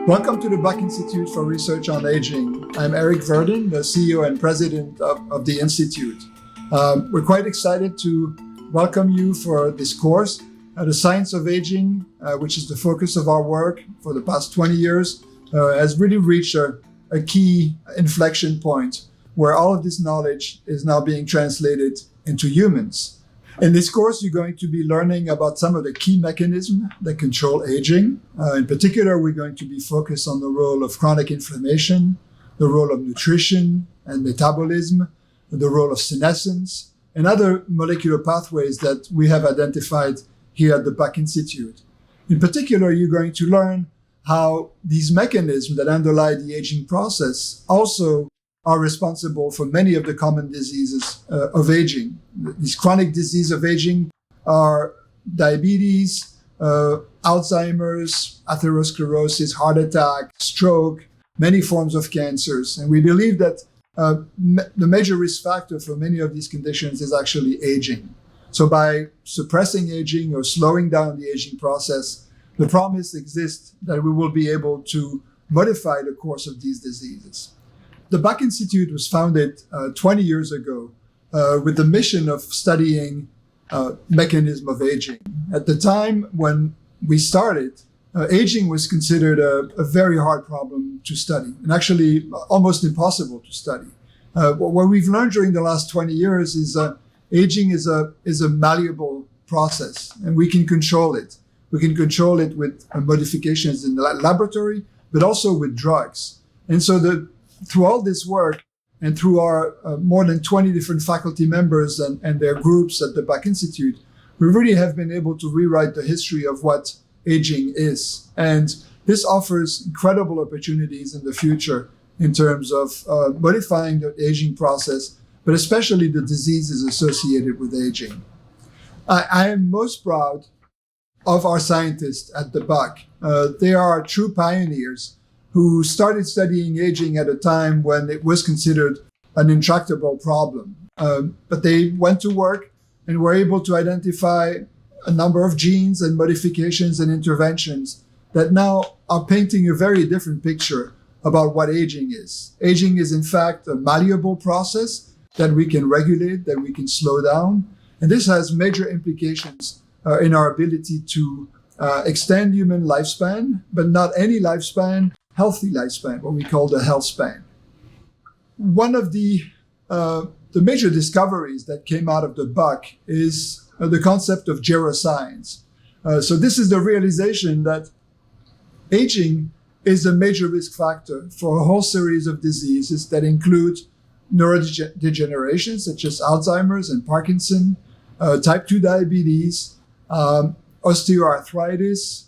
Welcome to the Buck Institute for Research on Aging. I'm Eric Verdin, the CEO and President of the Institute. We're quite excited to welcome you for this course. The Science of Aging, which is the focus of our work for the past 20 years, has really reached a key inflection point where all of this knowledge is now being translated into humans. In this course, you're going to be learning about some of the key mechanisms that control aging. In particular, we're going to be focused on the role of chronic inflammation, the role of nutrition and metabolism, the role of senescence, and other molecular pathways that we have identified here at the Buck Institute. In particular, you're going to learn how these mechanisms that underlie the aging process also are responsible for many of the common diseases of aging. These chronic diseases of aging are diabetes, Alzheimer's, atherosclerosis, heart attack, stroke, many forms of cancers. And we believe that the major risk factor for many of these conditions is actually aging. So by suppressing aging or slowing down the aging process, the promise exists that we will be able to modify the course of these diseases. The Buck Institute was founded 20 years ago with the mission of studying mechanism of aging. At the time when we started, aging was considered a very hard problem to study, and actually almost impossible to study. What we've learned during the last 20 years is aging is a malleable process, and we can control it. We can control it with modifications in the laboratory, but also with drugs. And so through all this work and through our more than 20 different faculty members and their groups at the Buck Institute, we really have been able to rewrite the history of what aging is. And this offers incredible opportunities in the future in terms of modifying the aging process, but especially the diseases associated with aging. I am most proud of our scientists at the Buck. They are true pioneers who started studying aging at a time when it was considered an intractable problem. But they went to work and were able to identify a number of genes and modifications and interventions that now are painting a very different picture about what aging is. Aging is, in fact, a malleable process that we can regulate, that we can slow down. And this has major implications in our ability to extend human lifespan, but not any lifespan, healthy lifespan, what we call the health span. One of the major discoveries that came out of the Buck is the concept of geroscience. So this is the realization that aging is a major risk factor for a whole series of diseases that include neurodegeneration, such as Alzheimer's and Parkinson, type 2 diabetes, osteoarthritis,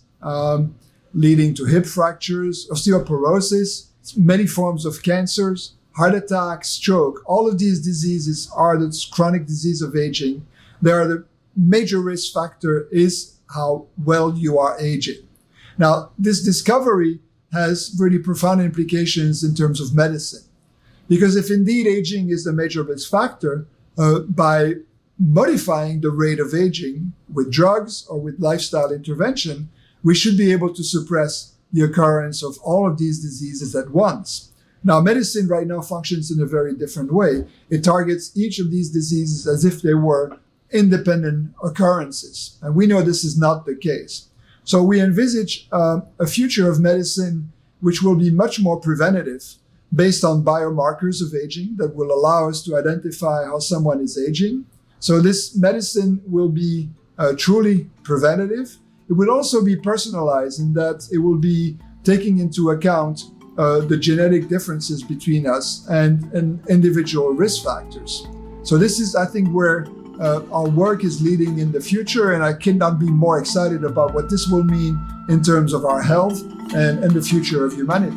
leading to hip fractures, osteoporosis, many forms of cancers, heart attack, stroke. All of these diseases are the chronic disease of aging. The major risk factor is how well you are aging. Now, this discovery has really profound implications in terms of medicine. Because if indeed aging is the major risk factor, by modifying the rate of aging with drugs or with lifestyle intervention, we should be able to suppress the occurrence of all of these diseases at once. Now, medicine right now functions in a very different way. It targets each of these diseases as if they were independent occurrences. And we know this is not the case. So we envisage a future of medicine which will be much more preventative, based on biomarkers of aging that will allow us to identify how someone is aging. So this medicine will be truly preventative. It will also be personalized in that it will be taking into account the genetic differences between us and individual risk factors. So this is, I think, where our work is leading in the future, and I cannot be more excited about what this will mean in terms of our health and the future of humanity.